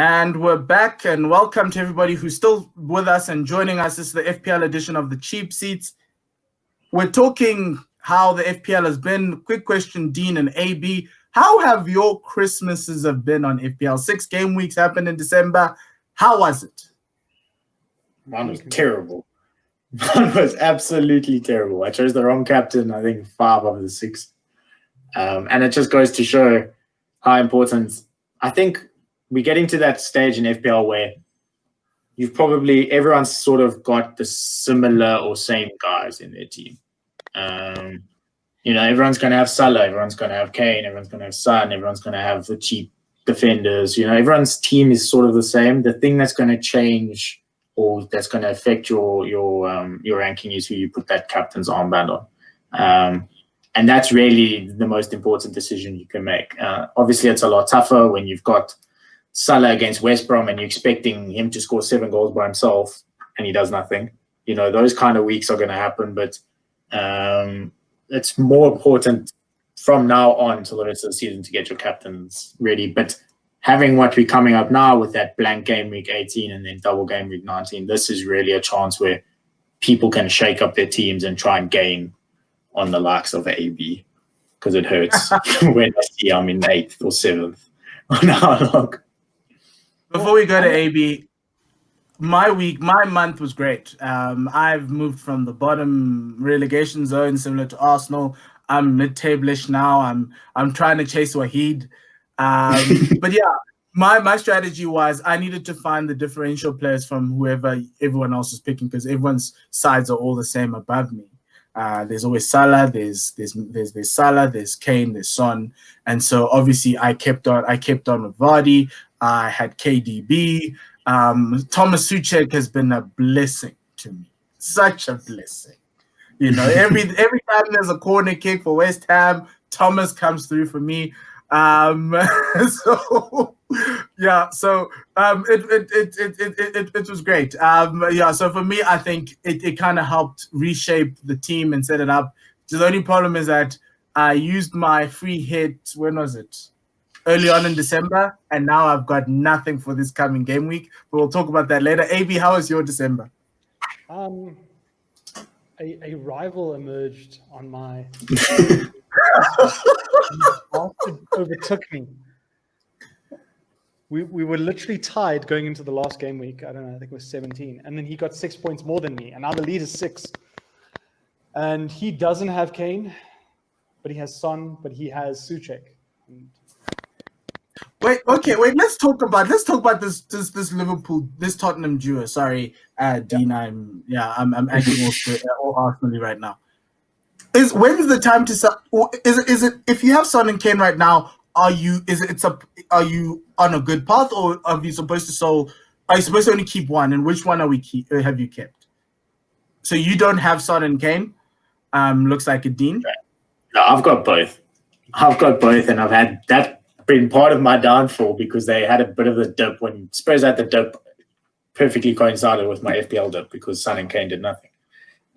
And we're back, and welcome to everybody who's still with us and joining us. This is the FPL edition of the Cheap Seats. We're talking how the FPL has been. Quick question, Dean and AB. How have your Christmases have been on FPL? 6 game weeks happened in December. How was it? Mine was terrible. Mine was absolutely terrible. I chose the wrong captain, I think 5 of the 6. And it just goes to show how important, I think, we're getting to that stage in FPL where everyone's sort of got the similar or same guys in their team. Everyone's going to have Salah, everyone's going to have Kane, everyone's going to have Son, everyone's going to have the cheap defenders. Everyone's team is sort of the same. The thing that's going to change or that's going to affect your ranking is who you put that captain's armband on. And that's really the most important decision you can make. Obviously, it's a lot tougher when you've got Salah against West Brom and you're expecting him to score 7 goals by himself and he does nothing. Those kind of weeks are going to happen, but it's more important from now on till the rest of the season to get your captains ready. But having what we're coming up now with that blank game week 18 and then double game week 19, this is really a chance where people can shake up their teams and try and gain on the likes of AB, because it hurts when I see I'm in 8th or 7th on our log. Before we go to AB, my month was great. I've moved from the bottom relegation zone, similar to Arsenal. I'm mid-table-ish now. I'm trying to chase Wahid. But yeah, my strategy was I needed to find the differential players from whoever everyone else is picking, because everyone's sides are all the same above me. There's always Salah, there's Salah, there's Kane, there's Son, and so obviously I kept on with Vardy. I had KDB. Thomas Suchek has been a blessing to me, such a blessing. Every time there's a corner kick for West Ham, Thomas comes through for me. So it was great. So for me, I think it kind of helped reshape the team and set it up. The only problem is that I used my free hit, when was it? Early on in December, and now I've got nothing for this coming game week. But we'll talk about that later. AB, how was your December? A rival emerged on my overtook me. We were literally tied going into the last game week. I don't know, I think it was 17. And then he got 6 points more than me. And now the lead is 6. And he doesn't have Kane, but he has Son, but he has Suchek. Wait. Let's talk about this Liverpool, this Tottenham duo. Sorry, Dean. I'm acting all Arsenal right now. When's the time to sell? Is it if you have Son and Kane right now? Are you on a good path, or are you supposed to sell? Are you supposed to only keep one? And which one have you kept? So you don't have Son and Kane. Looks like a Dean. No, I've got both. And I've had that been part of my downfall because they had a bit of a dip when Spurs had the dip. Perfectly coincided with my FPL dip because Son and Kane did nothing.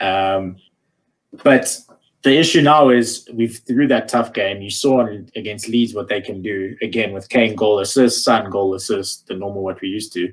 But the issue now is through that tough game, you saw against Leeds what they can do. Again, with Kane goal assist, Son goal assist, the normal what we used to.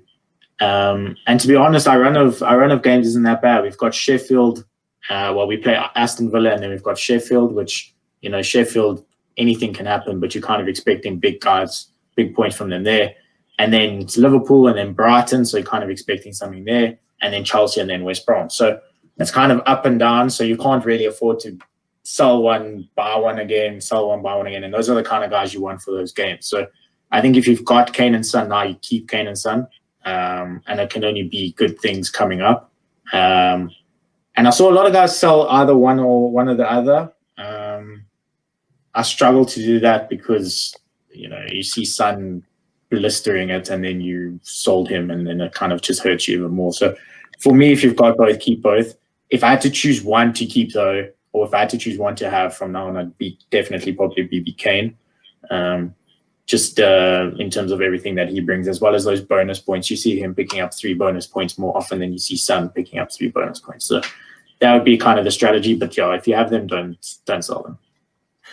And to be honest, our run of games isn't that bad. We've got Sheffield. We play Aston Villa, and then we've got Sheffield, which, Sheffield, anything can happen, but you're kind of expecting big guys, big points from them there. And then it's Liverpool and then Brighton, so you're kind of expecting something there. And then Chelsea and then West Brom. So it's kind of up and down, so you can't really afford to sell one, buy one again, sell one, buy one again. And those are the kind of guys you want for those games. So I think if you've got Kane and Son now, you keep Kane and Son. And it can only be good things coming up. And I saw a lot of guys sell either one or one or the other. I struggle to do that because, you see Son blistering it and then you sold him and then it kind of just hurts you even more. So for me, if you've got both, keep both. If I had to choose one to keep though, or if I had to choose one to have from now on, I'd probably be Kane. Just in terms of everything that he brings, as well as those bonus points. You see him picking up 3 bonus points more often than you see Son picking up 3 bonus points. So that would be kind of the strategy. But yeah, if you have them, don't sell them.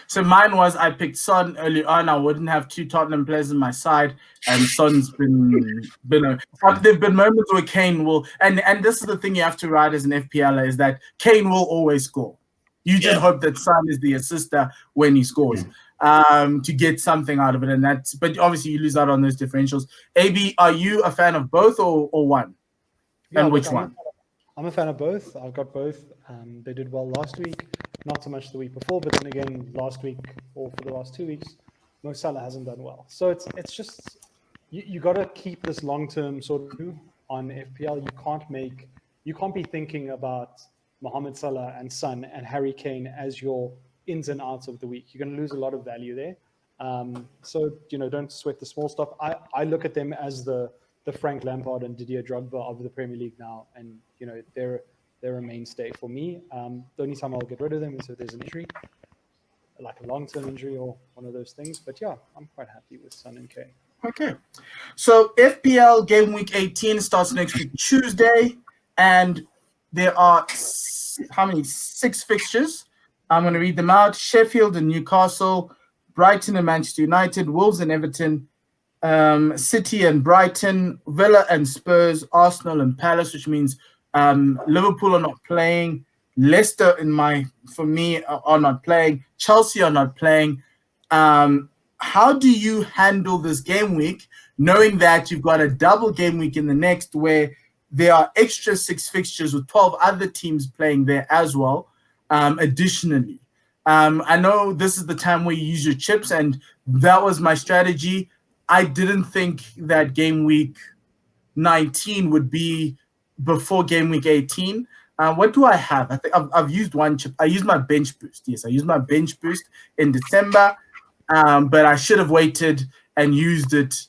So mine was I picked Son early on. I wouldn't have two Tottenham players on my side, and Son's been there've been moments where Kane will, and this is the thing you have to write as an FPL is that Kane will always score. You just hope that Son is the assister when he scores, to get something out of it, and that's. But obviously, you lose out on those differentials. AB, are you a fan of both or one? Yeah, and look, which one? I'm a fan of both. I've got both. They did well last week, not so much the week before, but then again, last week or for the last 2 weeks, Mo Salah hasn't done well. So it's just you got to keep this long-term sort of on FPL. You can't be thinking about Mohamed Salah and Son and Harry Kane as your ins and outs of the week. You're going to lose a lot of value there. So don't sweat the small stuff. I look at them as the Frank Lampard and Didier Drogba of the Premier League now, and they're a mainstay for me. The only time I'll get rid of them is if there's an injury, like a long-term injury or one of those things. But yeah, I'm quite happy with Son and Kane. Okay, so FPL Game Week 18 starts next week Tuesday, and there are how many? 6 fixtures. I'm going to read them out: Sheffield and Newcastle, Brighton and Manchester United, Wolves and Everton, City and Brighton, Villa and Spurs, Arsenal and Palace, which means Liverpool are not playing, Leicester for me are not playing, Chelsea are not playing. How do you handle this game week, knowing that you've got a double game week in the next where there are extra 6 fixtures with 12 other teams playing there as well, additionally? I know this is the time where you use your chips, and that was my strategy. I didn't think that game week 19 would be before game week 18. What do I have? I think I've used one chip. I used my bench boost. Yes, I used my bench boost in December, but I should have waited and used it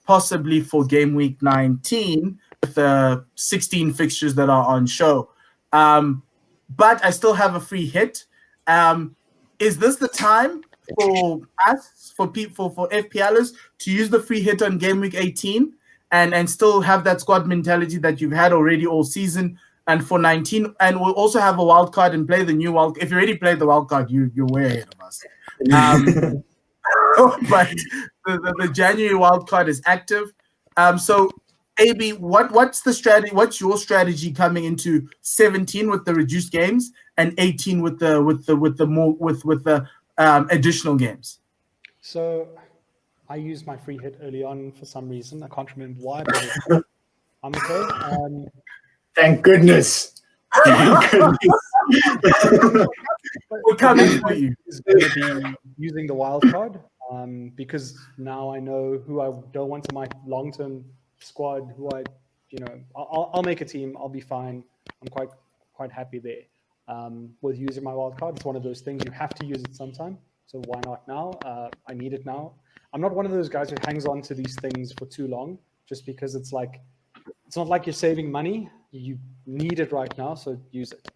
possibly for game week 19 with the 16 fixtures that are on show. But I still have a free hit. Is this the time for us, for people, for FPLers to use the free hit on game week 18 and still have that squad mentality that you've had already all season? And for 19, and we'll also have a wild card and play the new wild. If you already played the wild card, you're way ahead of us. But the January wild card is active. So AB, what's the strategy? What's your strategy coming into 17 with the reduced games and 18 with the additional games? So I used my free hit early on for some reason. I can't remember why, but I'm okay. Thank goodness. Thank goodness. We're coming for you. Is going to be using the wild card because now I know who I don't want in my long-term squad. I'll make a team. I'll be fine. I'm quite happy there with using my wild card. It's one of those things you have to use it sometime. So why not now? I need it now. I'm not one of those guys who hangs on to these things for too long, just because it's not like you're saving money. You need it right now, so use it.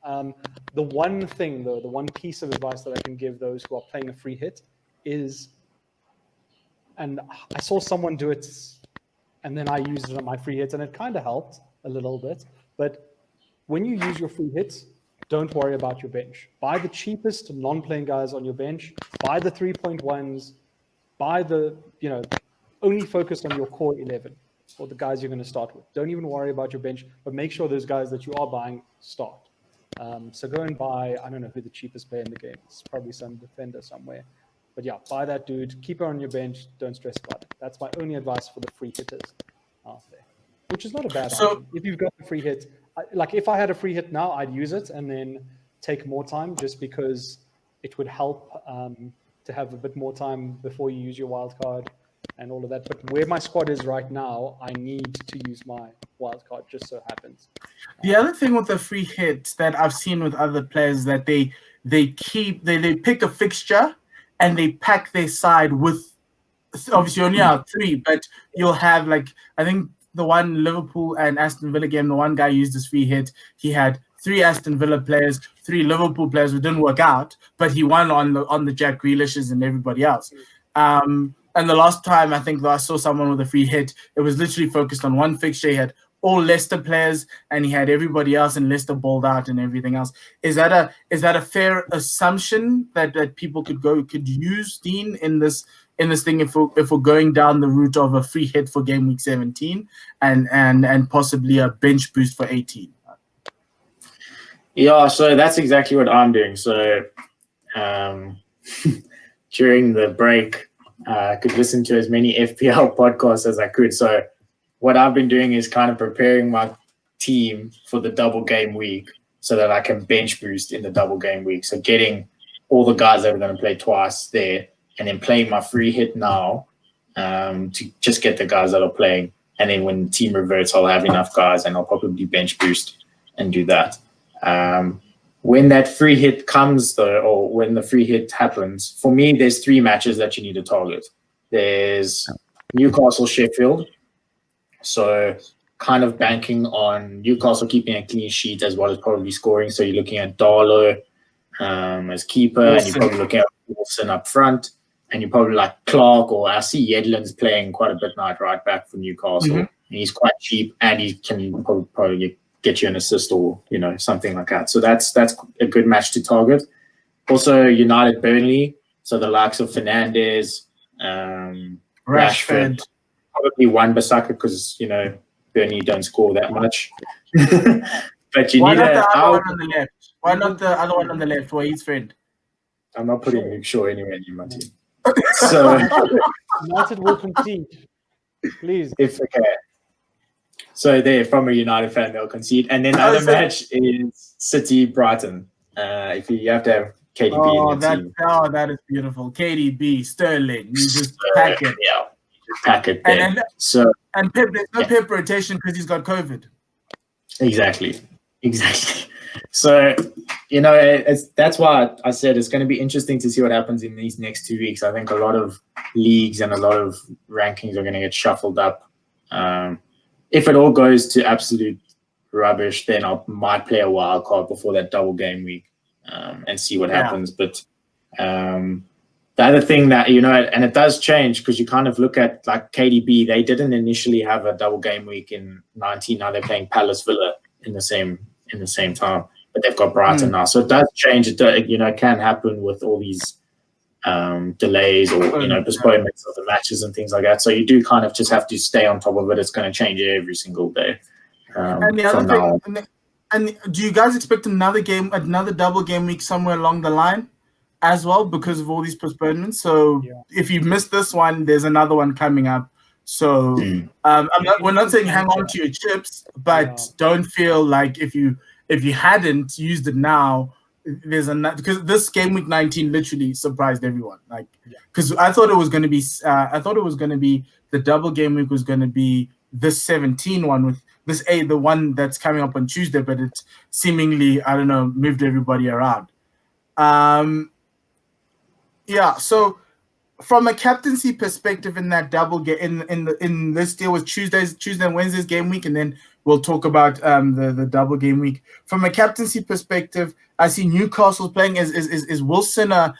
The one thing, though, the one piece of advice that I can give those who are playing a free hit is, and I saw someone do it, and then I used it on my free hits, and it kind of helped a little bit. But when you use your free hits, don't worry about your bench. Buy the cheapest non-playing guys on your bench. Buy the 3.1s. Buy the, only focus on your core 11 or the guys you're going to start with. Don't even worry about your bench, but make sure those guys that you are buying start. So go and buy, I don't know who the cheapest player in the game is. Probably some defender somewhere. But yeah, buy that dude. Keep her on your bench. Don't stress about it. That's my only advice for the free hitters out there, which is not a bad option. If you've got a free hit, if I had a free hit now, I'd use it and then take more time just because it would help to have a bit more time before you use your wild card and all of that. But where my squad is right now, I need to use my wild card, just so happens. The other thing with the free hits that I've seen with other players is that they pick a fixture and they pack their side with, obviously only have 3, but you'll have I think the one Liverpool and Aston Villa game, the one guy used his free hit. He had 3 Aston Villa players, 3 Liverpool players who didn't work out, but he won on the Jack Grealishes and everybody else. And the last time I think that I saw someone with a free hit, it was literally focused on one fixture. He had all Leicester players, and he had everybody else, and Leicester balled out and everything else. Is that a fair assumption that people could use Dean in this thing if we're going down the route of a free hit for game week 17 and possibly a bench boost for 18? Yeah, so that's exactly what I'm doing. So during the break, I could listen to as many FPL podcasts as I could. So what I've been doing is kind of preparing my team for the double game week so that I can bench boost in the double game week. So getting all the guys that are going to play twice there and then playing my free hit now to just get the guys that are playing. And then when the team reverts, I'll have enough guys and I'll probably bench boost and do that. When that free hit comes, though, or when the free hit happens, for me, there's 3 matches that you need to target. There's Newcastle, Sheffield. So kind of banking on Newcastle keeping a clean sheet as well as probably scoring. So you're looking at Darlow as keeper, and you're probably looking at Wilson up front, and you're probably like Clark, or I see Yedlin's playing quite a bit now at right back for Newcastle. Mm-hmm. And he's quite cheap, and he can probably get you an assist or something like that. So that's a good match to target. Also, United Burnley, so the likes of Fernandes, Rashford, probably Wan-Bissaka because Burnley don't score that much. But you Why need not the other a. one on the left? Why not the other one on the left? Where his friend? I'm not putting Luke Shaw anywhere near my team. So United will concede. Please. So there, from a United fan, they'll concede. And then the other match is City Brighton. If you have to have KDB in your team. Oh, that is beautiful. KDB, Sterling. You just pack it. Yeah, just pack it there. And Pep, there's no Pep rotation because he's got COVID. Exactly. So, that's why I said it's going to be interesting to see what happens in these next 2 weeks. I think a lot of leagues and a lot of rankings are going to get shuffled up. If it all goes to absolute rubbish, then I might play a wild card before that double game week and see what happens. But the other thing that, and it does change because you kind of look at like KDB, they didn't initially have a double game week in 19. Now they're playing Palace Villa in the same time, but they've got Brighton now. So it does change. It can happen with all these delays or postponements of the matches and things like that. So you do kind of just have to stay on top of it. It's going to change every single day. And the other thing, and do you guys expect another double game week somewhere along the line as well because of all these postponements? So if you missed this one, there's another one coming up. So we're not saying hang on to your chips, but don't feel like if you hadn't used it now, there's another, because this game week 19 literally surprised everyone. Like, because I thought it was going to be the double game week was going to be this 17 one with this the one that's coming up on Tuesday, but it's seemingly, I don't know, moved everybody around. So from a captaincy perspective, in that double game in this deal was Tuesday and Wednesday's game week, and then we'll talk about the double game week. From a captaincy perspective, I see Newcastle's playing. Is Wilson a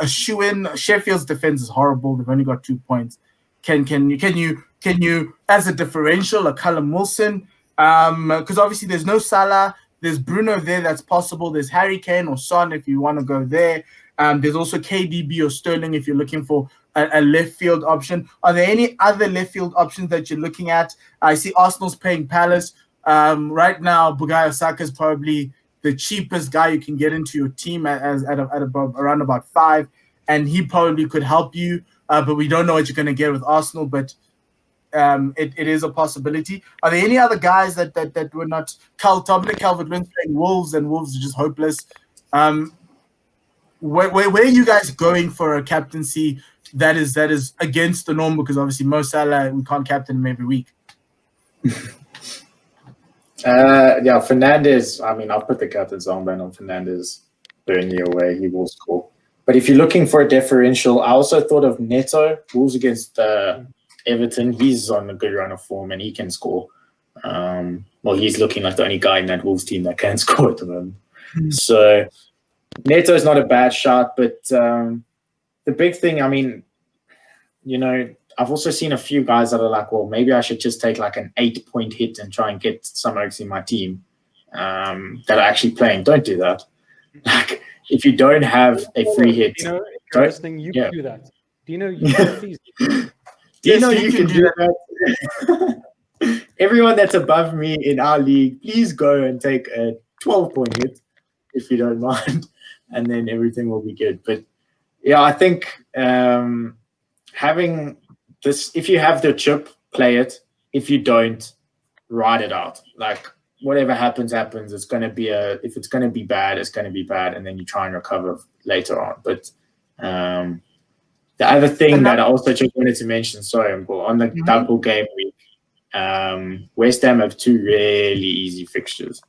shoe-in? Sheffield's defense is horrible. They've only got 2 points. Can you as a differential a Callum Wilson? Because obviously there's no Salah. There's Bruno there. That's possible. There's Harry Kane or Son if you want to go there. There's also KDB or Sterling if you're looking for a left field option. Are there any other left field options that you're looking at? I see Arsenal's paying Palace. Right now, Bukayo Saka is probably the cheapest guy you can get into your team at around about 5, and he probably could help you. But we don't know what you're going to get with Arsenal. But it is a possibility. Are there any other guys that were not? Dominic Calvert-Lewin's playing Wolves, and Wolves are just hopeless. Where are you guys going for a captaincy that is against the norm? Because obviously Mo Salah, we can't captain him every week. Fernandes. I mean, I'll put the captain's armband on Fernandes. Burnley away, he will score. But if you're looking for a differential, I also thought of Neto. Wolves against Everton. He's on a good run of form and he can score. He's looking like the only guy in that Wolves team that can score at the moment. So Neto is not a bad shot, but the big thing, I mean, I've also seen a few guys that are like, well, maybe I should just take like an 8-point hit and try and get some oaks in my team that are actually playing. Don't do that. Like, if you don't have a free hit, if you're listening, you can do that. Do you know you can please? Do you know you can do that? Everyone that's above me in our league, please go and take a 12-point hit if you don't mind, and then everything will be good. But yeah, I think having this, if you have the chip, play it. If you don't, ride it out. Like, whatever happens. It's going to be if it's going to be bad, it's going to be bad, and then you try and recover later on. But the other thing that I also just wanted to mention, sorry, on the double game week, West Ham have 2 really easy fixtures.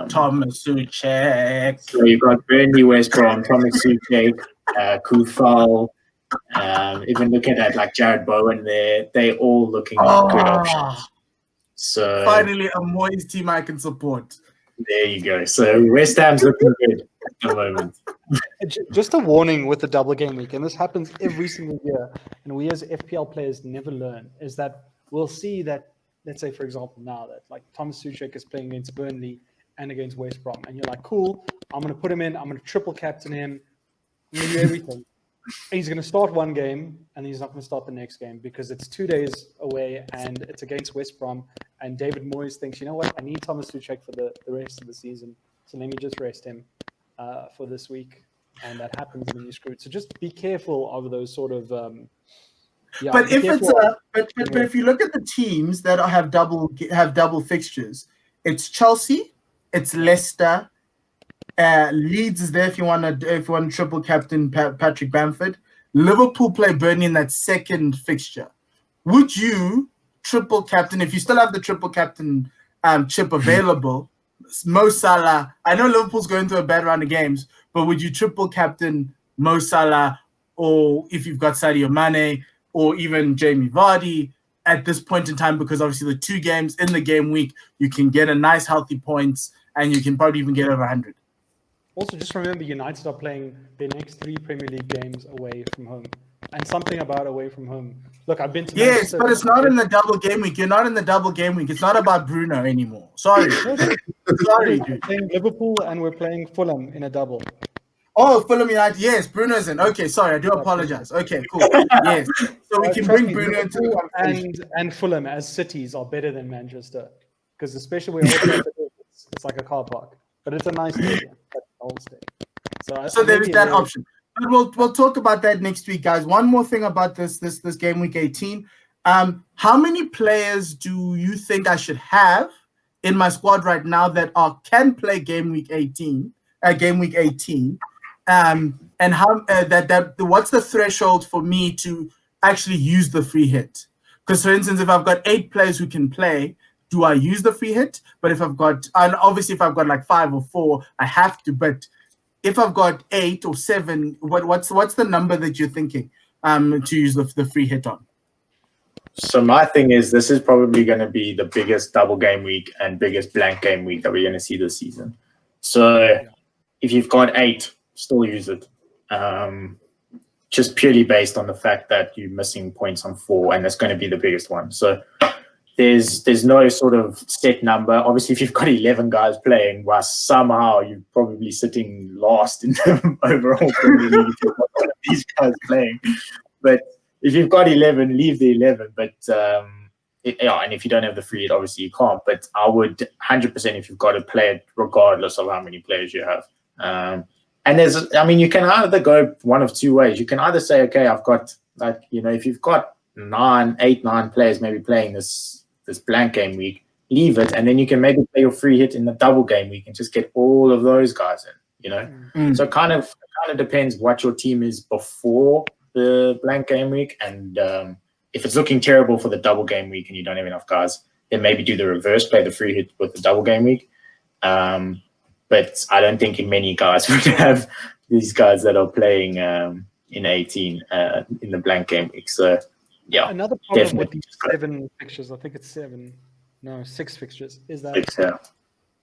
Thomas Suchek. So you've got Burnley, West Brom, Thomas Suchek, Kufal. Even looking at like Jared Bowen there, they all looking good options. So finally, a Moyes team I can support. There you go. So West Ham's looking good at the moment. Just a warning with the double game week, and this happens every single year, and we as FPL players never learn, is that we'll see that, let's say, for example, now that like Thomas Suchek is playing against Burnley and against West Brom, and you're like, cool, I'm going to put him in, I'm going to triple captain him, I'm going to do everything. He's going to start one game, and he's not going to start the next game because it's 2 days away, and it's against West Brom, and David Moyes thinks, you know what, I need Thomas Suchek for the rest of the season, so let me just rest him for this week, and that happens when you're screwed. So just be careful of those sort of but if it's but if you look at the teams that have double fixtures, it's Chelsea, it's Leicester, Leeds is there if you want to triple captain Patrick Bamford. Liverpool play Burnley in that second fixture. Would you triple captain if you still have the triple captain chip available? Mo Salah. I know Liverpool's going through a bad round of games, but would you triple captain Mo Salah, or if you've got Sadio Mane, or even Jamie Vardy at this point in time? Because obviously the 2 games in the game week, you can get a nice healthy points, and you can probably even get over 100. Also, just remember, United are playing their next 3 Premier League games away from home, and something about away from home. Look, I've been to Manchester, but it's not in the double game week. You're not in the double game week. It's not about Bruno anymore. Sorry, sorry, dude. We're playing Liverpool and we're playing Fulham in a double. Oh, Fulham United. Yes, Bruno's in. Okay, sorry, I do apologize. Okay, cool. Yes, so we can bring Bruno into the conversation. And Fulham as cities are better than Manchester, because especially where it's like a car park, but it's a nice stadium. Old stadium. So there is that option. But we'll talk about that next week, guys. One more thing about this game week 18. How many players do you think I should have in my squad right now that can play game week 18? And how what's the threshold for me to actually use the free hit? Because, for instance, if I've got 8 players who can play, do I use the free hit? But if I've got, and obviously if I've got like 5 or 4, I have to. But if I've got 8 or 7, what's the number that you're thinking to use the free hit on? So my thing is, this is probably going to be the biggest double game week and biggest blank game week that we're going to see this season. So if you've got 8, still use it. Just purely based on the fact that you're missing points on 4, and that's going to be the biggest one. So there's no sort of set number. Obviously, if you've got 11 guys playing, well, somehow you're probably sitting last in the overall Premier League if you've got one of these guys playing. But if you've got 11, leave the 11. But and if you don't have the free hit, obviously you can't. But I would 100% if you've got to play it, regardless of how many players you have. And you can either go one of 2 ways. You can either say, okay, I've got if you've got 8, 9 players maybe playing this blank game week, leave it, and then you can maybe play your free hit in the double game week and just get all of those guys in. So it kind of depends what your team is before the blank game week, and if it's looking terrible for the double game week and you don't have enough guys, then maybe do the reverse, play the free hit with the double game week. But I don't think many guys would have these guys that are playing in 18 in the blank game week. So yeah, another problem with these 7 fixtures, I think it's 6 fixtures, is that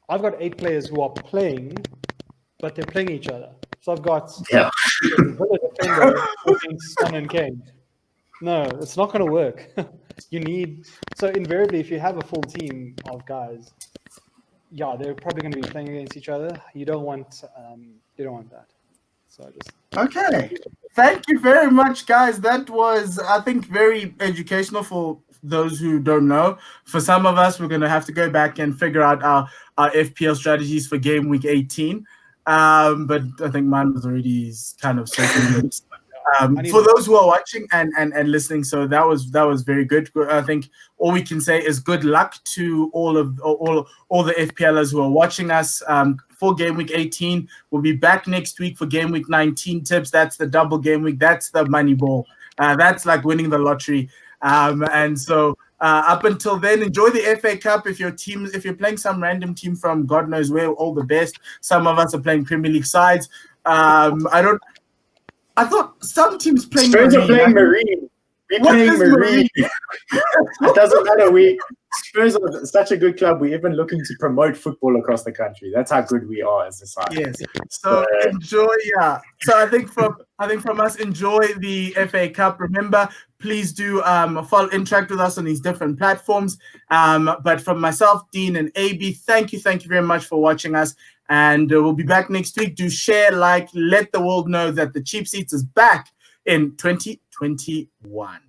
I've got 8 players who are playing, but they're playing each other. So I've got Villa defender against Son and Kane. No, it's not going to work. You need so invariably, if you have a full team of guys, yeah, they're probably going to be playing against each other. You don't want that. So just Okay. Thank you very much, guys. That was, I think, very educational for those who don't know. For some of us, we're going to have to go back and figure out our FPL strategies for game week 18. But I think mine was already kind of sorted. For those who are watching and listening, so that was very good. I think all we can say is good luck to all the FPLers who are watching us for game week 18. We'll be back next week for game week 19 tips. That's the double game week. That's the money ball. That's like winning the lottery. And so up until then, enjoy the FA Cup. If you're playing some random team from God knows where, all the best. Some of us are playing Premier League sides. I thought some teams playing Spurs Marine. are playing Marine. We're What playing is Marine. It doesn't matter. Spurs are such a good club. We're even looking to promote football across the country. That's how good we are as a side. Yes. So enjoy. Yeah. So I think from us, enjoy the FA Cup. Remember, please do interact with us on these different platforms. But from myself, Dean, and AB, thank you very much for watching us. And we'll be back next week. Do share, like, let the world know that the Cheap Seats is back in 2021.